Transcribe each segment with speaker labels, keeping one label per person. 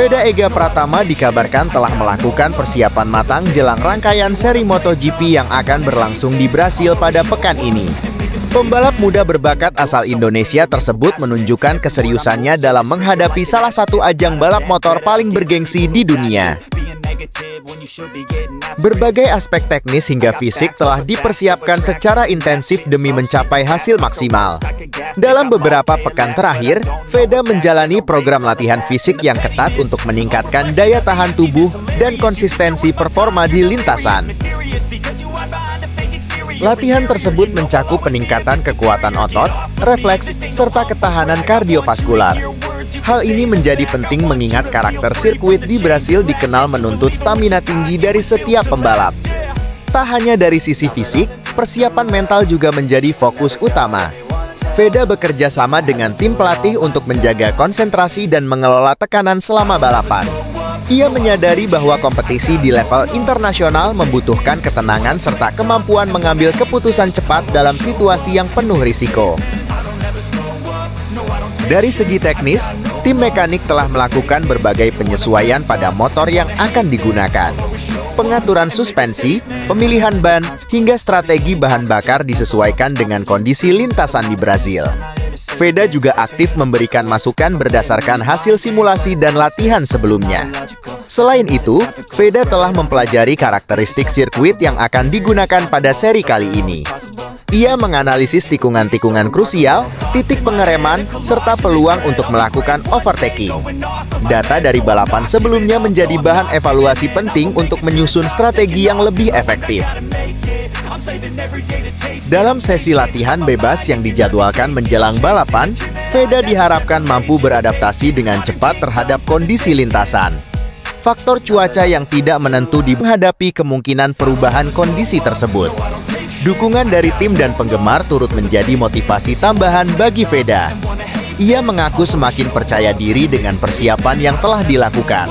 Speaker 1: Veda Ega Pratama dikabarkan telah melakukan persiapan matang jelang rangkaian seri MotoGP yang akan berlangsung di Brasil pada pekan ini. Pembalap muda berbakat asal Indonesia tersebut menunjukkan keseriusannya dalam menghadapi salah satu ajang balap motor paling bergengsi di dunia. Berbagai aspek teknis hingga fisik telah dipersiapkan secara intensif demi mencapai hasil maksimal. Dalam beberapa pekan terakhir, Veda menjalani program latihan fisik yang ketat untuk meningkatkan daya tahan tubuh dan konsistensi performa di lintasan. Latihan tersebut mencakup peningkatan kekuatan otot, refleks, serta ketahanan kardiovaskular. Hal ini menjadi penting mengingat karakter sirkuit di Brasil dikenal menuntut stamina tinggi dari setiap pembalap. Tak hanya dari sisi fisik, persiapan mental juga menjadi fokus utama. Veda bekerja sama dengan tim pelatih untuk menjaga konsentrasi dan mengelola tekanan selama balapan. Ia menyadari bahwa kompetisi di level internasional membutuhkan ketenangan serta kemampuan mengambil keputusan cepat dalam situasi yang penuh risiko. Dari segi teknis, tim mekanik telah melakukan berbagai penyesuaian pada motor yang akan digunakan. Pengaturan suspensi, pemilihan ban, hingga strategi bahan bakar disesuaikan dengan kondisi lintasan di Brasil. Veda juga aktif memberikan masukan berdasarkan hasil simulasi dan latihan sebelumnya. Selain itu, Veda telah mempelajari karakteristik sirkuit yang akan digunakan pada seri kali ini. Ia menganalisis tikungan-tikungan krusial, titik pengereman, serta peluang untuk melakukan overtaking. Data dari balapan sebelumnya menjadi bahan evaluasi penting untuk menyusun strategi yang lebih efektif. Dalam sesi latihan bebas yang dijadwalkan menjelang balapan, Veda diharapkan mampu beradaptasi dengan cepat terhadap kondisi lintasan. Faktor cuaca yang tidak menentu menghadapi kemungkinan perubahan kondisi tersebut. Dukungan dari tim dan penggemar turut menjadi motivasi tambahan bagi Veda. Ia mengaku semakin percaya diri dengan persiapan yang telah dilakukan.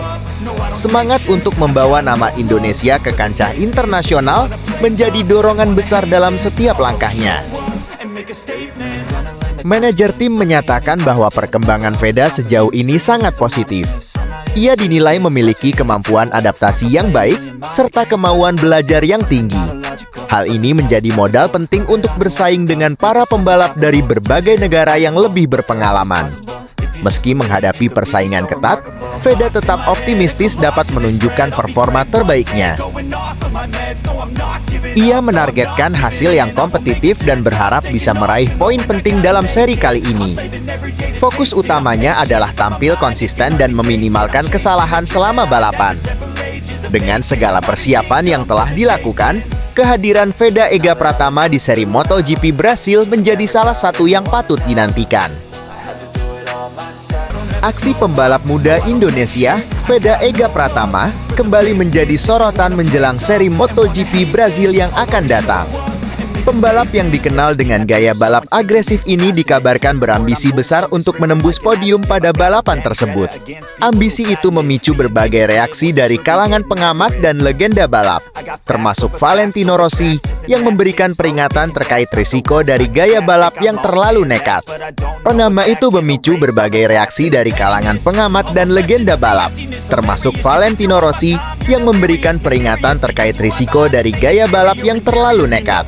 Speaker 1: Semangat untuk membawa nama Indonesia ke kancah internasional menjadi dorongan besar dalam setiap langkahnya. Manajer tim menyatakan bahwa perkembangan Veda sejauh ini sangat positif. Ia dinilai memiliki kemampuan adaptasi yang baik serta kemauan belajar yang tinggi. Hal ini menjadi modal penting untuk bersaing dengan para pembalap dari berbagai negara yang lebih berpengalaman. Meski menghadapi persaingan ketat, Veda tetap optimistis dapat menunjukkan performa terbaiknya. Ia menargetkan hasil yang kompetitif dan berharap bisa meraih poin penting dalam seri kali ini. Fokus utamanya adalah tampil konsisten dan meminimalkan kesalahan selama balapan. Dengan segala persiapan yang telah dilakukan, kehadiran Veda Ega Pratama di seri MotoGP Brasil menjadi salah satu yang patut dinantikan. Aksi pembalap muda Indonesia, Veda Ega Pratama, kembali menjadi sorotan menjelang seri MotoGP Brasil yang akan datang. Pembalap yang dikenal dengan gaya balap agresif ini dikabarkan berambisi besar untuk menembus podium pada balapan tersebut. Ambisi itu memicu berbagai reaksi dari kalangan pengamat dan legenda balap, termasuk Valentino Rossi, yang memberikan peringatan terkait risiko dari gaya balap yang terlalu nekat. Nama itu memicu berbagai reaksi dari kalangan pengamat dan legenda balap, termasuk Valentino Rossi, yang memberikan peringatan terkait risiko dari gaya balap yang terlalu nekat.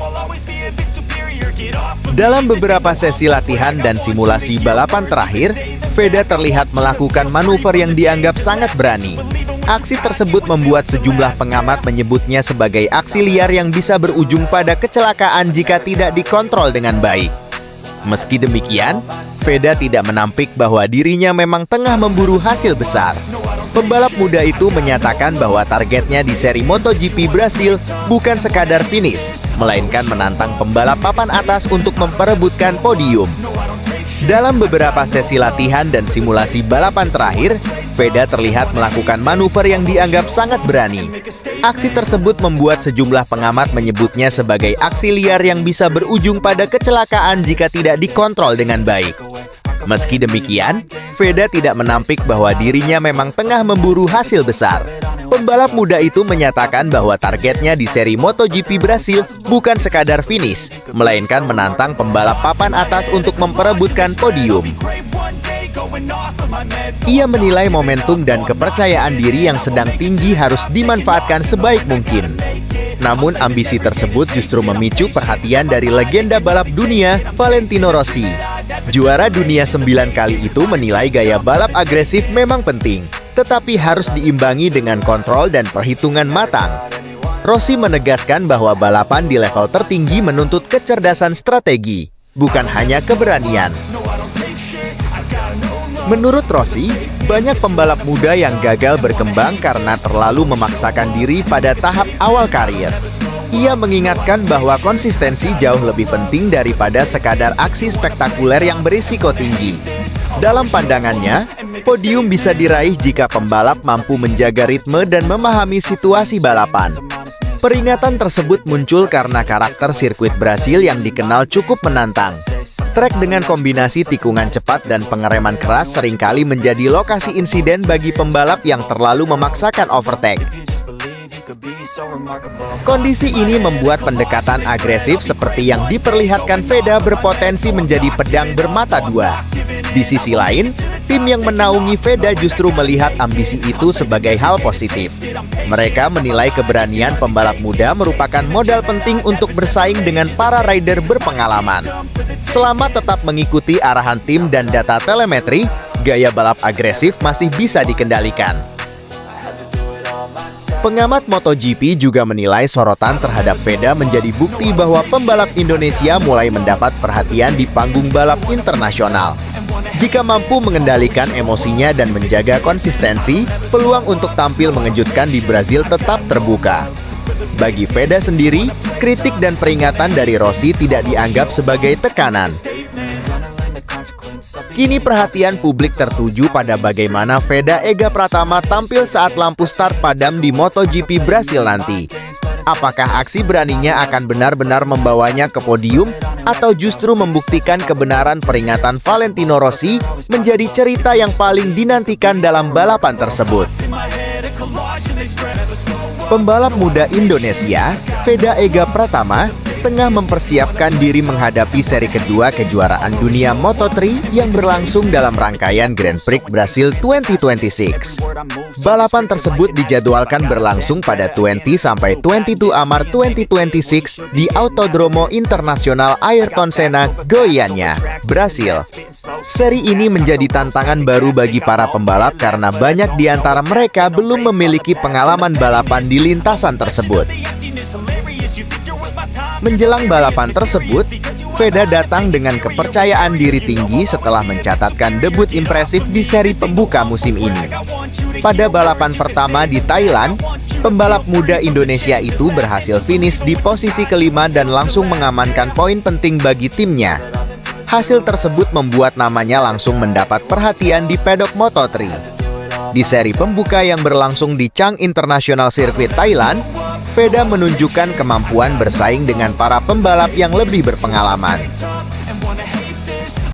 Speaker 1: Dalam beberapa sesi latihan dan simulasi balapan terakhir, Veda terlihat melakukan manuver yang dianggap sangat berani. Aksi tersebut membuat sejumlah pengamat menyebutnya sebagai aksi liar yang bisa berujung pada kecelakaan jika tidak dikontrol dengan baik. Meski demikian, Veda tidak menampik bahwa dirinya memang tengah memburu hasil besar. Pembalap muda itu menyatakan bahwa targetnya di seri MotoGP Brasil bukan sekadar finish, melainkan menantang pembalap papan atas untuk memperebutkan podium. Dalam beberapa sesi latihan dan simulasi balapan terakhir, Veda terlihat melakukan manuver yang dianggap sangat berani. Aksi tersebut membuat sejumlah pengamat menyebutnya sebagai aksi liar yang bisa berujung pada kecelakaan jika tidak dikontrol dengan baik. Meski demikian, Veda tidak menampik bahwa dirinya memang tengah memburu hasil besar. Pembalap muda itu menyatakan bahwa targetnya di seri MotoGP Brasil bukan sekadar finish, melainkan menantang pembalap papan atas untuk memperebutkan podium. Ia menilai momentum dan kepercayaan diri yang sedang tinggi harus dimanfaatkan sebaik mungkin. Namun ambisi tersebut justru memicu perhatian dari legenda balap dunia, Valentino Rossi. Juara dunia 9 kali itu menilai gaya balap agresif memang penting, tetapi harus diimbangi dengan kontrol dan perhitungan matang. Rossi menegaskan bahwa balapan di level tertinggi menuntut kecerdasan strategi, bukan hanya keberanian. Menurut Rossi, banyak pembalap muda yang gagal berkembang karena terlalu memaksakan diri pada tahap awal karir. Ia mengingatkan bahwa konsistensi jauh lebih penting daripada sekadar aksi spektakuler yang berisiko tinggi. Dalam pandangannya, podium bisa diraih jika pembalap mampu menjaga ritme dan memahami situasi balapan. Peringatan tersebut muncul karena karakter sirkuit Brasil yang dikenal cukup menantang. Trek dengan kombinasi tikungan cepat dan pengereman keras seringkali menjadi lokasi insiden bagi pembalap yang terlalu memaksakan overtake. Kondisi ini membuat pendekatan agresif seperti yang diperlihatkan Veda berpotensi menjadi pedang bermata dua. Di sisi lain, tim yang menaungi Veda justru melihat ambisi itu sebagai hal positif. Mereka menilai keberanian pembalap muda merupakan modal penting untuk bersaing dengan para rider berpengalaman. Selama tetap mengikuti arahan tim dan data telemetri, gaya balap agresif masih bisa dikendalikan. Pengamat MotoGP juga menilai sorotan terhadap Veda menjadi bukti bahwa pembalap Indonesia mulai mendapat perhatian di panggung balap internasional. Jika mampu mengendalikan emosinya dan menjaga konsistensi, peluang untuk tampil mengejutkan di Brasil tetap terbuka. Bagi Veda sendiri, kritik dan peringatan dari Rossi tidak dianggap sebagai tekanan. Kini perhatian publik tertuju pada bagaimana Veda Ega Pratama tampil saat lampu start padam di MotoGP Brasil nanti. Apakah aksi beraninya akan benar-benar membawanya ke podium atau justru membuktikan kebenaran peringatan Valentino Rossi menjadi cerita yang paling dinantikan dalam balapan tersebut? Pembalap muda Indonesia, Veda Ega Pratama, tengah mempersiapkan diri menghadapi seri kedua kejuaraan dunia Moto3 yang berlangsung dalam rangkaian Grand Prix Brasil 2026. Balapan tersebut dijadwalkan berlangsung pada 20-22 Maret 2026 di Autodromo Internasional Ayrton Senna, Goiânia, Brasil. Seri ini menjadi tantangan baru bagi para pembalap karena banyak di antara mereka belum memiliki pengalaman balapan di lintasan tersebut. Menjelang balapan tersebut, Veda datang dengan kepercayaan diri tinggi setelah mencatatkan debut impresif di seri pembuka musim ini. Pada balapan pertama di Thailand, pembalap muda Indonesia itu berhasil finish di posisi kelima dan langsung mengamankan poin penting bagi timnya. Hasil tersebut membuat namanya langsung mendapat perhatian di pedok Moto3. Di seri pembuka yang berlangsung di Chang International Circuit Thailand, Veda menunjukkan kemampuan bersaing dengan para pembalap yang lebih berpengalaman.